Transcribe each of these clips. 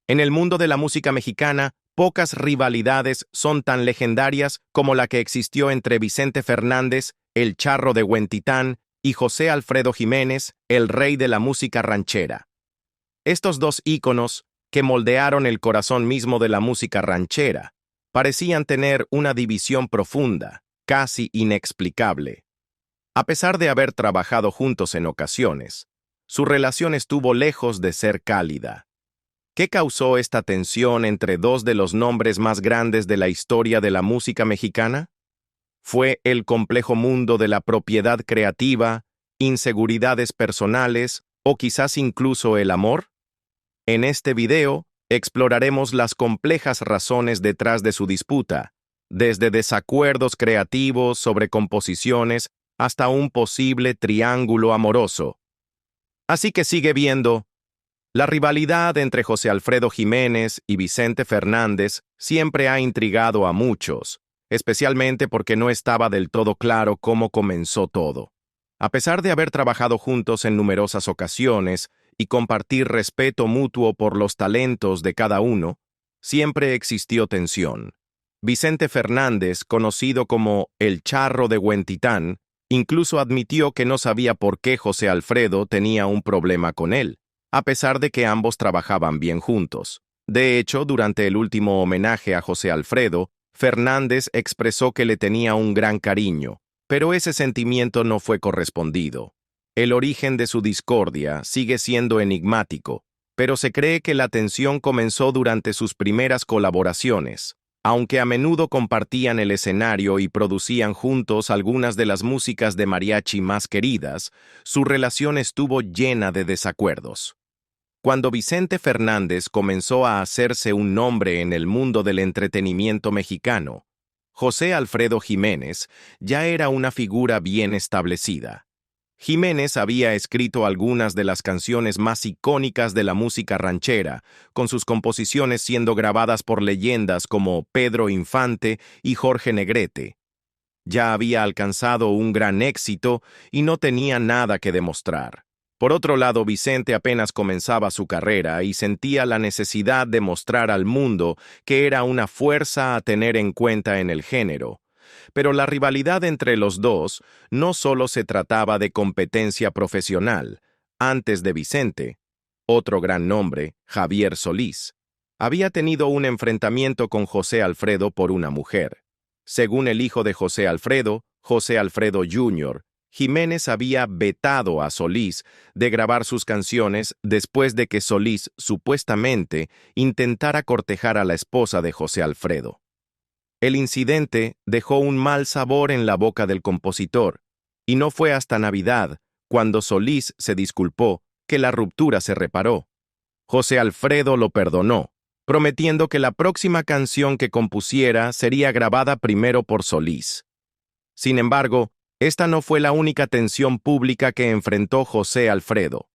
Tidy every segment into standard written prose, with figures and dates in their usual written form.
En el mundo de la música mexicana, pocas rivalidades son tan legendarias como la que existió entre Vicente Fernández, el Charro de Huentitán, y José Alfredo Jiménez, el rey de la música ranchera. Estos dos íconos, que moldearon el corazón mismo de la música ranchera, parecían tener una división profunda, casi inexplicable. A pesar de haber trabajado juntos en ocasiones, su relación estuvo lejos de ser cálida. ¿Qué causó esta tensión entre dos de los nombres más grandes de la historia de la música mexicana? ¿Fue el complejo mundo de la propiedad creativa, inseguridades personales o quizás incluso el amor? En este video, exploraremos las complejas razones detrás de su disputa, desde desacuerdos creativos sobre composiciones hasta un posible triángulo amoroso. Así que sigue viendo. La rivalidad entre José Alfredo Jiménez y Vicente Fernández siempre ha intrigado a muchos, especialmente porque no estaba del todo claro cómo comenzó todo. A pesar de haber trabajado juntos en numerosas ocasiones y compartir respeto mutuo por los talentos de cada uno, siempre existió tensión. Vicente Fernández, conocido como el Charro de Huentitán, incluso admitió que no sabía por qué José Alfredo tenía un problema con él, a pesar de que ambos trabajaban bien juntos. De hecho, durante el último homenaje a José Alfredo, Fernández expresó que le tenía un gran cariño, pero ese sentimiento no fue correspondido. El origen de su discordia sigue siendo enigmático, pero se cree que la tensión comenzó durante sus primeras colaboraciones. Aunque a menudo compartían el escenario y producían juntos algunas de las músicas de mariachi más queridas, su relación estuvo llena de desacuerdos. Cuando Vicente Fernández comenzó a hacerse un nombre en el mundo del entretenimiento mexicano, José Alfredo Jiménez ya era una figura bien establecida. Jiménez había escrito algunas de las canciones más icónicas de la música ranchera, con sus composiciones siendo grabadas por leyendas como Pedro Infante y Jorge Negrete. Ya había alcanzado un gran éxito y no tenía nada que demostrar. Por otro lado, Vicente apenas comenzaba su carrera y sentía la necesidad de mostrar al mundo que era una fuerza a tener en cuenta en el género. Pero la rivalidad entre los dos no solo se trataba de competencia profesional. Antes de Vicente, otro gran nombre, Javier Solís, había tenido un enfrentamiento con José Alfredo por una mujer. Según el hijo de José Alfredo Jr., Jiménez había vetado a Solís de grabar sus canciones después de que Solís supuestamente intentara cortejar a la esposa de José Alfredo. El incidente dejó un mal sabor en la boca del compositor, y no fue hasta Navidad, cuando Solís se disculpó, que la ruptura se reparó. José Alfredo lo perdonó, prometiendo que la próxima canción que compusiera sería grabada primero por Solís. Sin embargo, esta no fue la única tensión pública que enfrentó José Alfredo.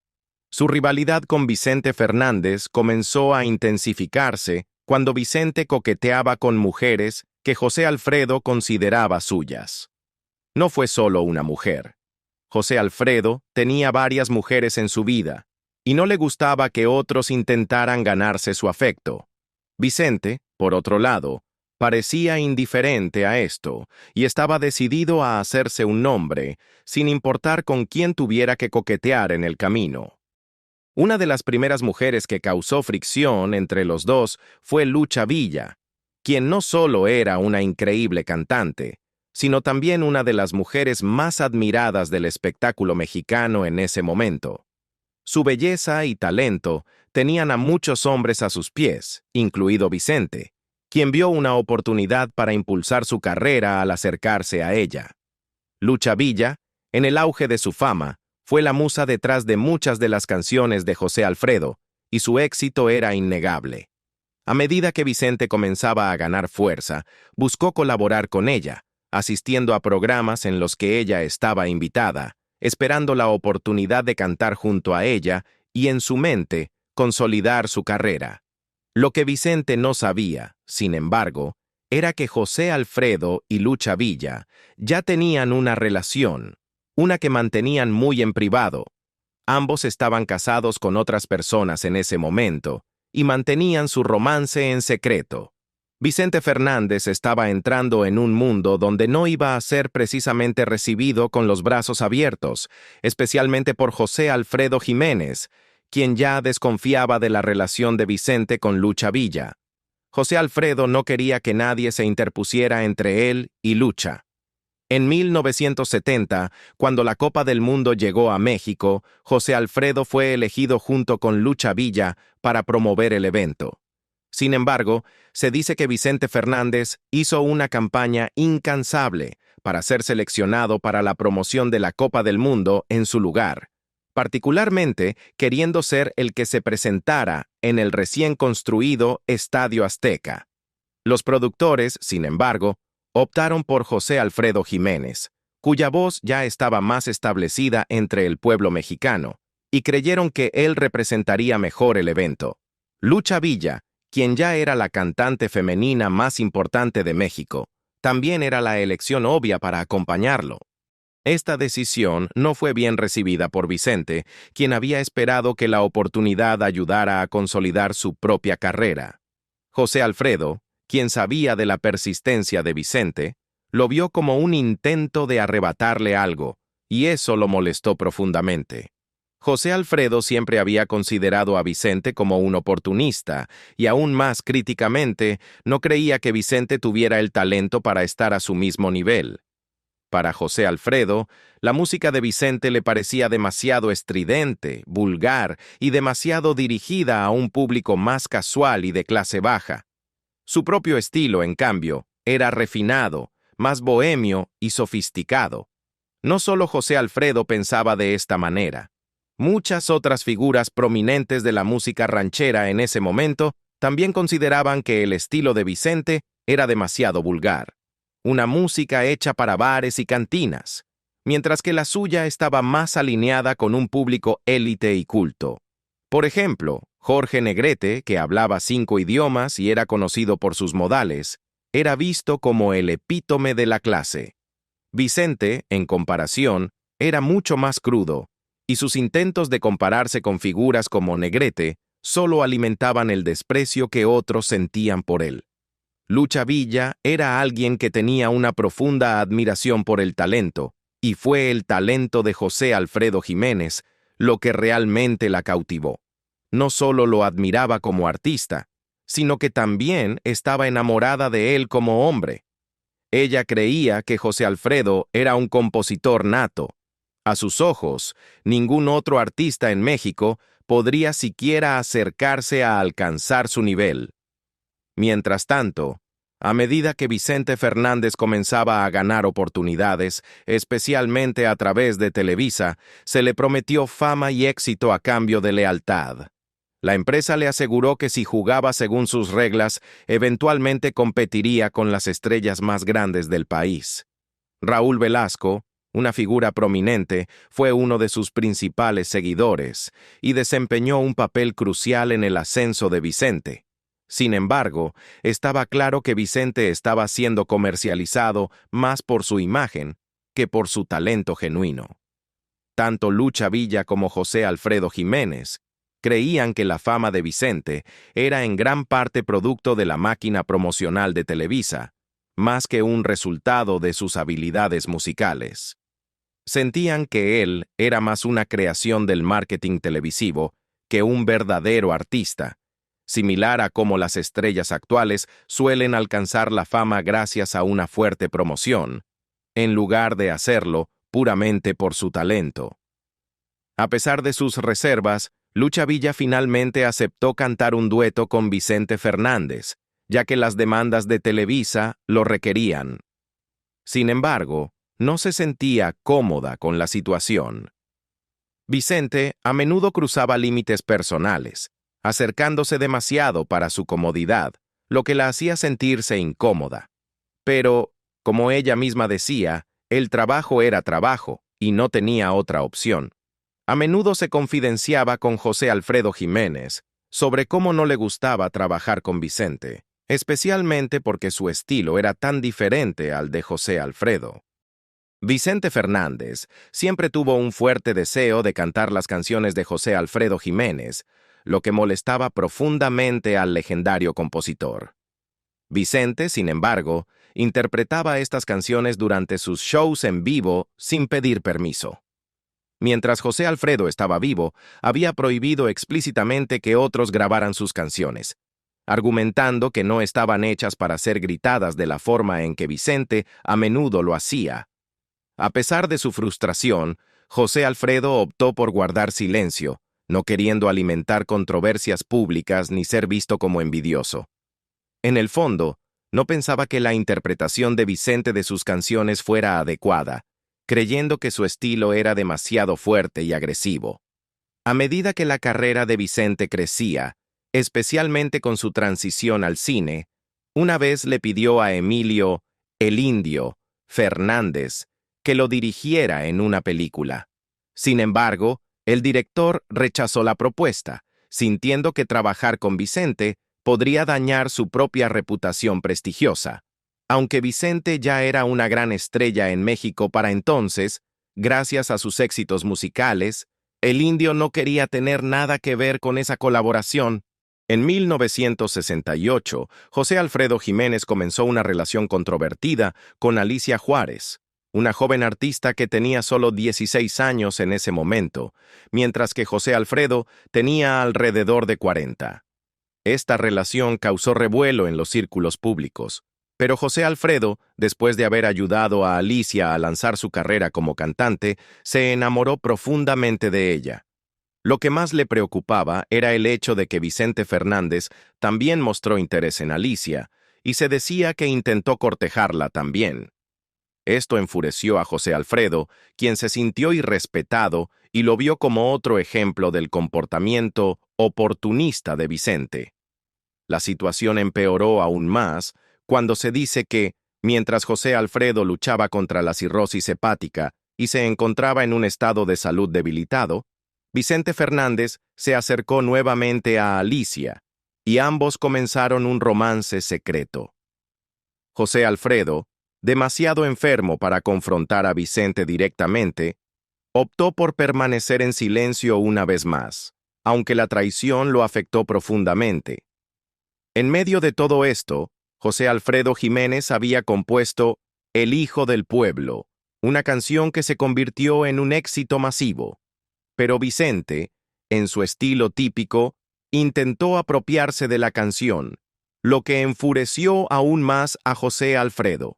Su rivalidad con Vicente Fernández comenzó a intensificarse cuando Vicente coqueteaba con mujeres que José Alfredo consideraba suyas. No fue solo una mujer. José Alfredo tenía varias mujeres en su vida, y no le gustaba que otros intentaran ganarse su afecto. Vicente, por otro lado, parecía indiferente a esto, y estaba decidido a hacerse un nombre, sin importar con quién tuviera que coquetear en el camino. Una de las primeras mujeres que causó fricción entre los dos fue Lucha Villa, quien no solo era una increíble cantante, sino también una de las mujeres más admiradas del espectáculo mexicano en ese momento. Su belleza y talento tenían a muchos hombres a sus pies, incluido Vicente, quien vio una oportunidad para impulsar su carrera al acercarse a ella. Lucha Villa, en el auge de su fama, fue la musa detrás de muchas de las canciones de José Alfredo, y su éxito era innegable. A medida que Vicente comenzaba a ganar fuerza, buscó colaborar con ella, asistiendo a programas en los que ella estaba invitada, esperando la oportunidad de cantar junto a ella y, en su mente, consolidar su carrera. Lo que Vicente no sabía, sin embargo, era que José Alfredo y Lucha Villa ya tenían una relación, una que mantenían muy en privado. Ambos estaban casados con otras personas en ese momento, y mantenían su romance en secreto. Vicente Fernández estaba entrando en un mundo donde no iba a ser precisamente recibido con los brazos abiertos, especialmente por José Alfredo Jiménez, quien ya desconfiaba de la relación de Vicente con Lucha Villa. José Alfredo no quería que nadie se interpusiera entre él y Lucha. En 1970, cuando la Copa del Mundo llegó a México, José Alfredo fue elegido junto con Lucha Villa para promover el evento. Sin embargo, se dice que Vicente Fernández hizo una campaña incansable para ser seleccionado para la promoción de la Copa del Mundo en su lugar, particularmente queriendo ser el que se presentara en el recién construido Estadio Azteca. Los productores, sin embargo, optaron por José Alfredo Jiménez, cuya voz ya estaba más establecida entre el pueblo mexicano, y creyeron que él representaría mejor el evento. Lucha Villa, quien ya era la cantante femenina más importante de México, también era la elección obvia para acompañarlo. Esta decisión no fue bien recibida por Vicente, quien había esperado que la oportunidad ayudara a consolidar su propia carrera. José Alfredo, quien sabía de la persistencia de Vicente, lo vio como un intento de arrebatarle algo, y eso lo molestó profundamente. José Alfredo siempre había considerado a Vicente como un oportunista, y aún más críticamente, no creía que Vicente tuviera el talento para estar a su mismo nivel. Para José Alfredo, la música de Vicente le parecía demasiado estridente, vulgar y demasiado dirigida a un público más casual y de clase baja. Su propio estilo, en cambio, era refinado, más bohemio y sofisticado. No solo José Alfredo pensaba de esta manera. Muchas otras figuras prominentes de la música ranchera en ese momento también consideraban que el estilo de Vicente era demasiado vulgar. Una música hecha para bares y cantinas, mientras que la suya estaba más alineada con un público élite y culto. Por ejemplo, Jorge Negrete, que hablaba 5 idiomas y era conocido por sus modales, era visto como el epítome de la clase. Vicente, en comparación, era mucho más crudo, y sus intentos de compararse con figuras como Negrete solo alimentaban el desprecio que otros sentían por él. Lucha Villa era alguien que tenía una profunda admiración por el talento, y fue el talento de José Alfredo Jiménez lo que realmente la cautivó. No solo lo admiraba como artista, sino que también estaba enamorada de él como hombre. Ella creía que José Alfredo era un compositor nato. A sus ojos, ningún otro artista en México podría siquiera acercarse a alcanzar su nivel. Mientras tanto, a medida que Vicente Fernández comenzaba a ganar oportunidades, especialmente a través de Televisa, se le prometió fama y éxito a cambio de lealtad. La empresa le aseguró que si jugaba según sus reglas, eventualmente competiría con las estrellas más grandes del país. Raúl Velasco, una figura prominente, fue uno de sus principales seguidores y desempeñó un papel crucial en el ascenso de Vicente. Sin embargo, estaba claro que Vicente estaba siendo comercializado más por su imagen que por su talento genuino. Tanto Lucha Villa como José Alfredo Jiménez creían que la fama de Vicente era en gran parte producto de la máquina promocional de Televisa, más que un resultado de sus habilidades musicales. Sentían que él era más una creación del marketing televisivo que un verdadero artista, similar a cómo las estrellas actuales suelen alcanzar la fama gracias a una fuerte promoción, en lugar de hacerlo puramente por su talento. A pesar de sus reservas, Lucha Villa finalmente aceptó cantar un dueto con Vicente Fernández, ya que las demandas de Televisa lo requerían. Sin embargo, no se sentía cómoda con la situación. Vicente a menudo cruzaba límites personales, acercándose demasiado para su comodidad, lo que la hacía sentirse incómoda. Pero, como ella misma decía, el trabajo era trabajo y no tenía otra opción. A menudo se confidenciaba con José Alfredo Jiménez sobre cómo no le gustaba trabajar con Vicente, especialmente porque su estilo era tan diferente al de José Alfredo. Vicente Fernández siempre tuvo un fuerte deseo de cantar las canciones de José Alfredo Jiménez, lo que molestaba profundamente al legendario compositor. Vicente, sin embargo, interpretaba estas canciones durante sus shows en vivo sin pedir permiso. Mientras José Alfredo estaba vivo, había prohibido explícitamente que otros grabaran sus canciones, argumentando que no estaban hechas para ser gritadas de la forma en que Vicente a menudo lo hacía. A pesar de su frustración, José Alfredo optó por guardar silencio, no queriendo alimentar controversias públicas ni ser visto como envidioso. En el fondo, no pensaba que la interpretación de Vicente de sus canciones fuera adecuada, creyendo que su estilo era demasiado fuerte y agresivo. A medida que la carrera de Vicente crecía, especialmente con su transición al cine, una vez le pidió a Emilio "El Indio" Fernández que lo dirigiera en una película. Sin embargo, el director rechazó la propuesta, sintiendo que trabajar con Vicente podría dañar su propia reputación prestigiosa. Aunque Vicente ya era una gran estrella en México para entonces, gracias a sus éxitos musicales, el Indio no quería tener nada que ver con esa colaboración. En 1968, José Alfredo Jiménez comenzó una relación controvertida con Alicia Juárez, una joven artista que tenía solo 16 años en ese momento, mientras que José Alfredo tenía alrededor de 40. Esta relación causó revuelo en los círculos públicos, pero José Alfredo, después de haber ayudado a Alicia a lanzar su carrera como cantante, se enamoró profundamente de ella. Lo que más le preocupaba era el hecho de que Vicente Fernández también mostró interés en Alicia, y se decía que intentó cortejarla también. Esto enfureció a José Alfredo, quien se sintió irrespetado y lo vio como otro ejemplo del comportamiento oportunista de Vicente. La situación empeoró aún más cuando se dice que, mientras José Alfredo luchaba contra la cirrosis hepática y se encontraba en un estado de salud debilitado, Vicente Fernández se acercó nuevamente a Alicia, y ambos comenzaron un romance secreto. José Alfredo, demasiado enfermo para confrontar a Vicente directamente, optó por permanecer en silencio una vez más, aunque la traición lo afectó profundamente. En medio de todo esto, José Alfredo Jiménez había compuesto El Hijo del Pueblo, una canción que se convirtió en un éxito masivo. Pero Vicente, en su estilo típico, intentó apropiarse de la canción, lo que enfureció aún más a José Alfredo.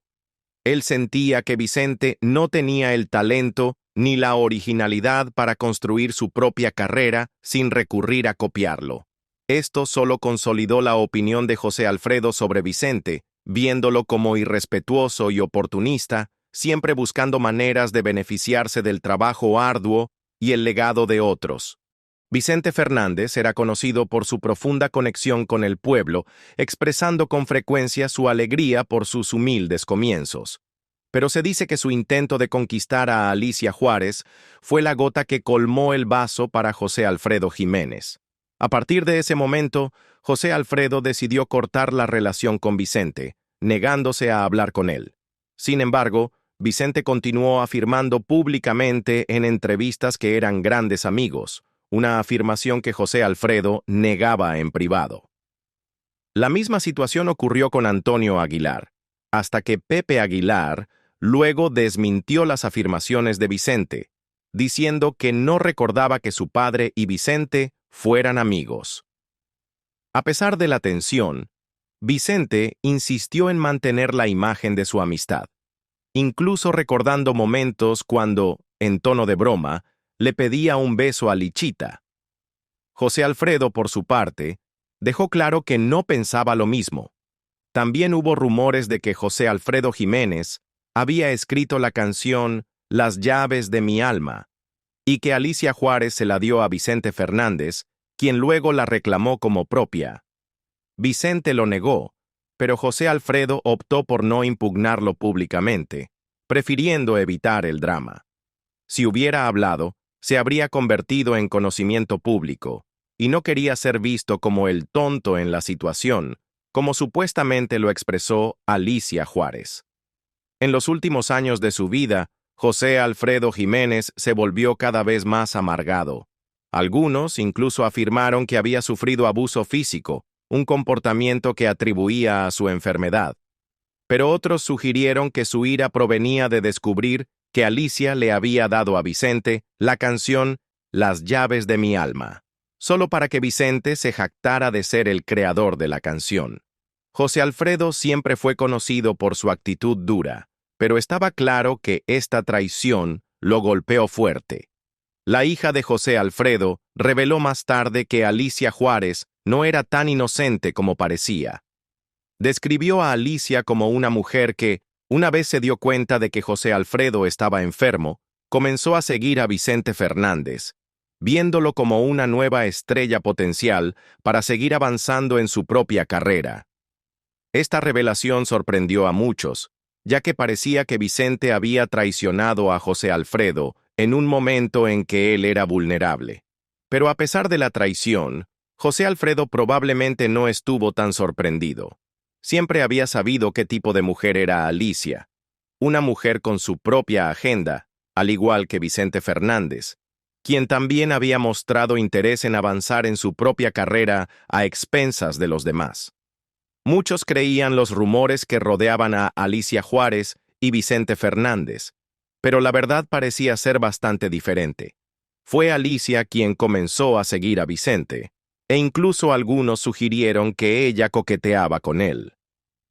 Él sentía que Vicente no tenía el talento ni la originalidad para construir su propia carrera sin recurrir a copiarlo. Esto solo consolidó la opinión de José Alfredo sobre Vicente, viéndolo como irrespetuoso y oportunista, siempre buscando maneras de beneficiarse del trabajo arduo y el legado de otros. Vicente Fernández era conocido por su profunda conexión con el pueblo, expresando con frecuencia su alegría por sus humildes comienzos. Pero se dice que su intento de conquistar a Alicia Juárez fue la gota que colmó el vaso para José Alfredo Jiménez. A partir de ese momento, José Alfredo decidió cortar la relación con Vicente, negándose a hablar con él. Sin embargo, Vicente continuó afirmando públicamente en entrevistas que eran grandes amigos, una afirmación que José Alfredo negaba en privado. La misma situación ocurrió con Antonio Aguilar, hasta que Pepe Aguilar luego desmintió las afirmaciones de Vicente, diciendo que no recordaba que su padre y Vicente fueran amigos. A pesar de la tensión, Vicente insistió en mantener la imagen de su amistad, incluso recordando momentos cuando, en tono de broma, le pedía un beso a Lichita. José Alfredo, por su parte, dejó claro que no pensaba lo mismo. También hubo rumores de que José Alfredo Jiménez había escrito la canción Las llaves de mi alma, y que Alicia Juárez se la dio a Vicente Fernández, quien luego la reclamó como propia. Vicente lo negó, pero José Alfredo optó por no impugnarlo públicamente, prefiriendo evitar el drama. Si hubiera hablado, se habría convertido en conocimiento público, y no quería ser visto como el tonto en la situación, como supuestamente lo expresó Alicia Juárez. En los últimos años de su vida, José Alfredo Jiménez se volvió cada vez más amargado. Algunos incluso afirmaron que había sufrido abuso físico, un comportamiento que atribuía a su enfermedad. Pero otros sugirieron que su ira provenía de descubrir que Alicia le había dado a Vicente la canción Las llaves de mi alma, solo para que Vicente se jactara de ser el creador de la canción. José Alfredo siempre fue conocido por su actitud dura, pero estaba claro que esta traición lo golpeó fuerte. La hija de José Alfredo reveló más tarde que Alicia Juárez no era tan inocente como parecía. Describió a Alicia como una mujer que, una vez se dio cuenta de que José Alfredo estaba enfermo, comenzó a seguir a Vicente Fernández, viéndolo como una nueva estrella potencial para seguir avanzando en su propia carrera. Esta revelación sorprendió a muchos, ya que parecía que Vicente había traicionado a José Alfredo en un momento en que él era vulnerable. Pero a pesar de la traición, José Alfredo probablemente no estuvo tan sorprendido. Siempre había sabido qué tipo de mujer era Alicia, una mujer con su propia agenda, al igual que Vicente Fernández, quien también había mostrado interés en avanzar en su propia carrera a expensas de los demás. Muchos creían los rumores que rodeaban a Alicia Juárez y Vicente Fernández, pero la verdad parecía ser bastante diferente. Fue Alicia quien comenzó a seguir a Vicente, e incluso algunos sugirieron que ella coqueteaba con él.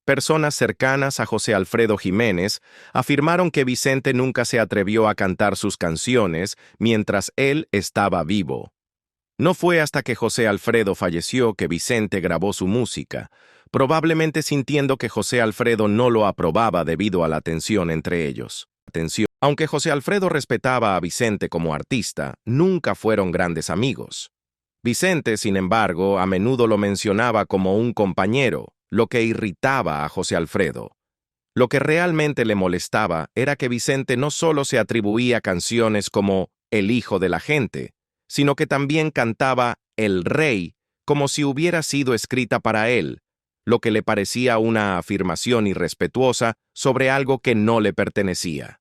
Personas cercanas a José Alfredo Jiménez afirmaron que Vicente nunca se atrevió a cantar sus canciones mientras él estaba vivo. No fue hasta que José Alfredo falleció que Vicente grabó su música, probablemente sintiendo que José Alfredo no lo aprobaba debido a la tensión entre ellos. Aunque José Alfredo respetaba a Vicente como artista, nunca fueron grandes amigos. Vicente, sin embargo, a menudo lo mencionaba como un compañero, lo que irritaba a José Alfredo. Lo que realmente le molestaba era que Vicente no solo se atribuía canciones como El hijo de la gente, sino que también cantaba El Rey como si hubiera sido escrita para él, lo que le parecía una afirmación irrespetuosa sobre algo que no le pertenecía.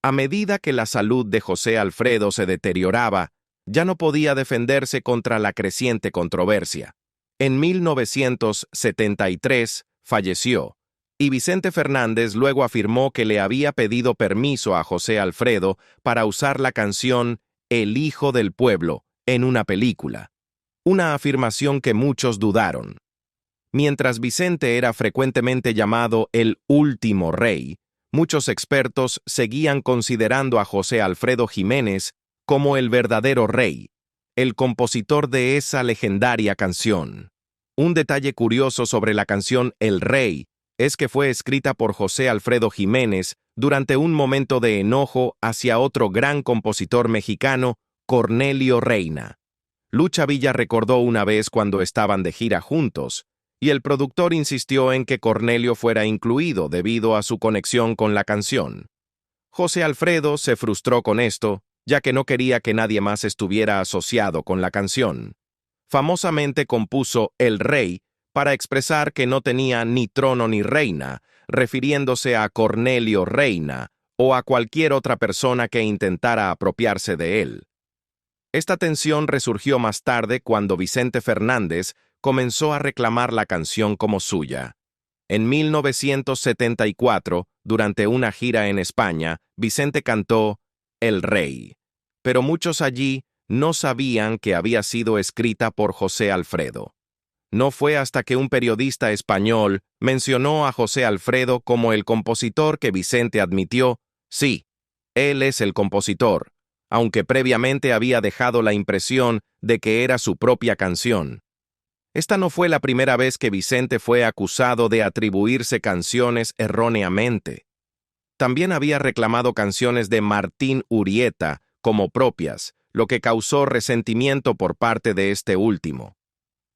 A medida que la salud de José Alfredo se deterioraba, ya no podía defenderse contra la creciente controversia. En 1973 falleció, y Vicente Fernández luego afirmó que le había pedido permiso a José Alfredo para usar la canción El hijo del pueblo en una película, una afirmación que muchos dudaron. Mientras Vicente era frecuentemente llamado el último rey, muchos expertos seguían considerando a José Alfredo Jiménez como el verdadero rey, el compositor de esa legendaria canción. Un detalle curioso sobre la canción El Rey es que fue escrita por José Alfredo Jiménez durante un momento de enojo hacia otro gran compositor mexicano, Cornelio Reina. Lucha Villa recordó una vez cuando estaban de gira juntos, y el productor insistió en que Cornelio fuera incluido debido a su conexión con la canción. José Alfredo se frustró con esto, ya que no quería que nadie más estuviera asociado con la canción. Famosamente compuso El Rey para expresar que no tenía ni trono ni reina, refiriéndose a Cornelio Reina o a cualquier otra persona que intentara apropiarse de él. Esta tensión resurgió más tarde cuando Vicente Fernández comenzó a reclamar la canción como suya. En 1974, durante una gira en España, Vicente cantó El Rey, pero muchos allí no sabían que había sido escrita por José Alfredo. No fue hasta que un periodista español mencionó a José Alfredo como el compositor que Vicente admitió, sí, él es el compositor, aunque previamente había dejado la impresión de que era su propia canción. Esta no fue la primera vez que Vicente fue acusado de atribuirse canciones erróneamente. También había reclamado canciones de Martín Urieta como propias, lo que causó resentimiento por parte de este último.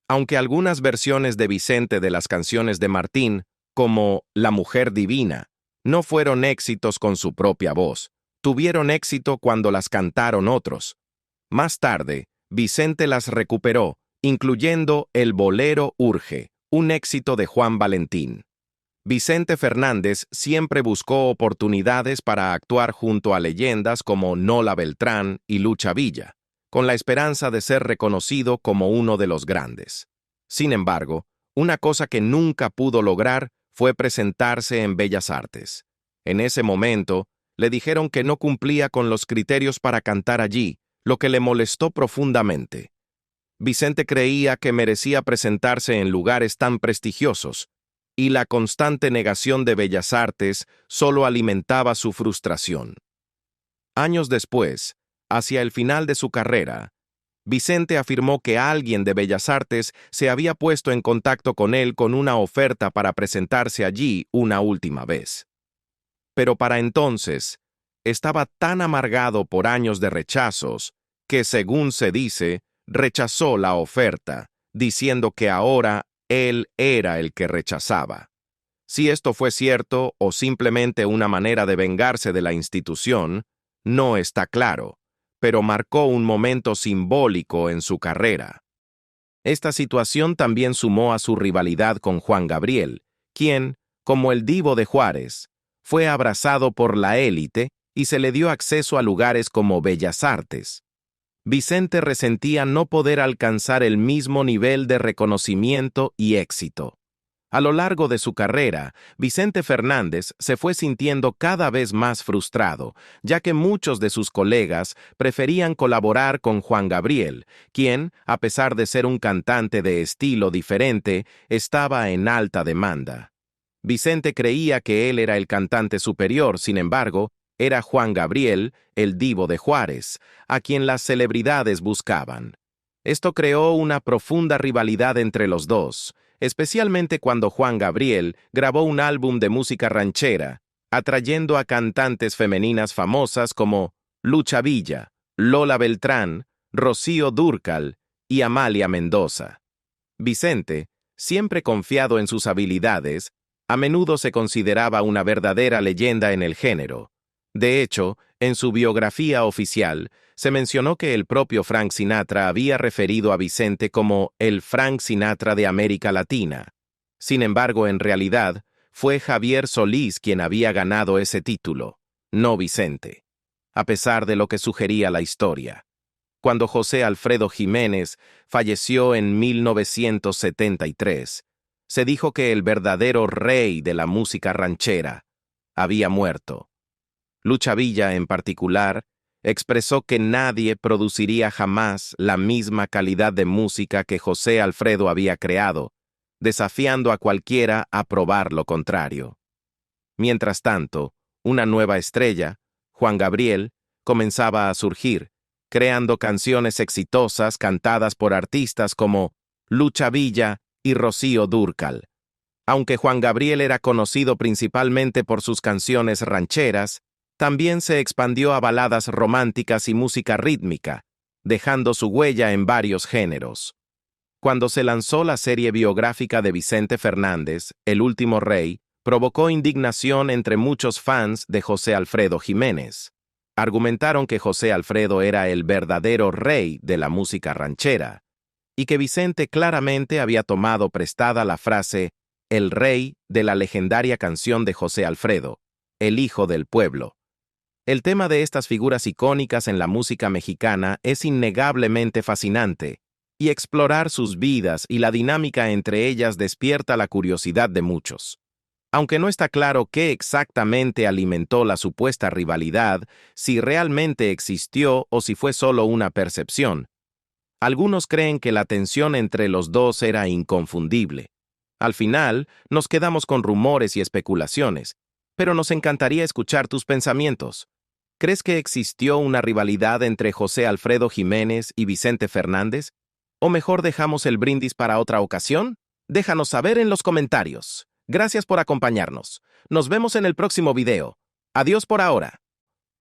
Aunque algunas versiones de Vicente de las canciones de Martín, como La Mujer Divina, no fueron éxitos con su propia voz, tuvieron éxito cuando las cantaron otros. Más tarde, Vicente las recuperó, incluyendo El Bolero Urge, un éxito de Juan Valentín. Vicente Fernández siempre buscó oportunidades para actuar junto a leyendas como Nola Beltrán y Lucha Villa, con la esperanza de ser reconocido como uno de los grandes. Sin embargo, una cosa que nunca pudo lograr fue presentarse en Bellas Artes. En ese momento, le dijeron que no cumplía con los criterios para cantar allí, lo que le molestó profundamente. Vicente creía que merecía presentarse en lugares tan prestigiosos, y la constante negación de Bellas Artes solo alimentaba su frustración. Años después, hacia el final de su carrera, Vicente afirmó que alguien de Bellas Artes se había puesto en contacto con él con una oferta para presentarse allí una última vez. Pero para entonces, estaba tan amargado por años de rechazos que, según se dice, rechazó la oferta, diciendo que ahora él era el que rechazaba. Si esto fue cierto o simplemente una manera de vengarse de la institución, no está claro, pero marcó un momento simbólico en su carrera. Esta situación también sumó a su rivalidad con Juan Gabriel, quien, como el Divo de Juárez, fue abrazado por la élite y se le dio acceso a lugares como Bellas Artes. Vicente resentía no poder alcanzar el mismo nivel de reconocimiento y éxito. A lo largo de su carrera, Vicente Fernández se fue sintiendo cada vez más frustrado, ya que muchos de sus colegas preferían colaborar con Juan Gabriel, quien, a pesar de ser un cantante de estilo diferente, estaba en alta demanda. Vicente creía que él era el cantante superior, sin embargo, era Juan Gabriel, el Divo de Juárez, a quien las celebridades buscaban. Esto creó una profunda rivalidad entre los dos, especialmente cuando Juan Gabriel grabó un álbum de música ranchera, atrayendo a cantantes femeninas famosas como Lucha Villa, Lola Beltrán, Rocío Dúrcal y Amalia Mendoza. Vicente, siempre confiado en sus habilidades, a menudo se consideraba una verdadera leyenda en el género. De hecho, en su biografía oficial, se mencionó que el propio Frank Sinatra había referido a Vicente como el Frank Sinatra de América Latina. Sin embargo, en realidad, fue Javier Solís quien había ganado ese título, no Vicente, a pesar de lo que sugería la historia. Cuando José Alfredo Jiménez falleció en 1973, se dijo que el verdadero rey de la música ranchera había muerto. Lucha Villa, en particular, expresó que nadie produciría jamás la misma calidad de música que José Alfredo había creado, desafiando a cualquiera a probar lo contrario. Mientras tanto, una nueva estrella, Juan Gabriel, comenzaba a surgir, creando canciones exitosas cantadas por artistas como Lucha Villa y Rocío Dúrcal. Aunque Juan Gabriel era conocido principalmente por sus canciones rancheras, también se expandió a baladas románticas y música rítmica, dejando su huella en varios géneros. Cuando se lanzó la serie biográfica de Vicente Fernández, El último rey, provocó indignación entre muchos fans de José Alfredo Jiménez. Argumentaron que José Alfredo era el verdadero rey de la música ranchera, y que Vicente claramente había tomado prestada la frase «el rey» de la legendaria canción de José Alfredo, El hijo del pueblo. El tema de estas figuras icónicas en la música mexicana es innegablemente fascinante, y explorar sus vidas y la dinámica entre ellas despierta la curiosidad de muchos. Aunque no está claro qué exactamente alimentó la supuesta rivalidad, si realmente existió o si fue solo una percepción, algunos creen que la tensión entre los dos era inconfundible. Al final, nos quedamos con rumores y especulaciones, pero nos encantaría escuchar tus pensamientos. ¿Crees que existió una rivalidad entre José Alfredo Jiménez y Vicente Fernández? ¿O mejor dejamos el brindis para otra ocasión? Déjanos saber en los comentarios. Gracias por acompañarnos. Nos vemos en el próximo video. Adiós por ahora.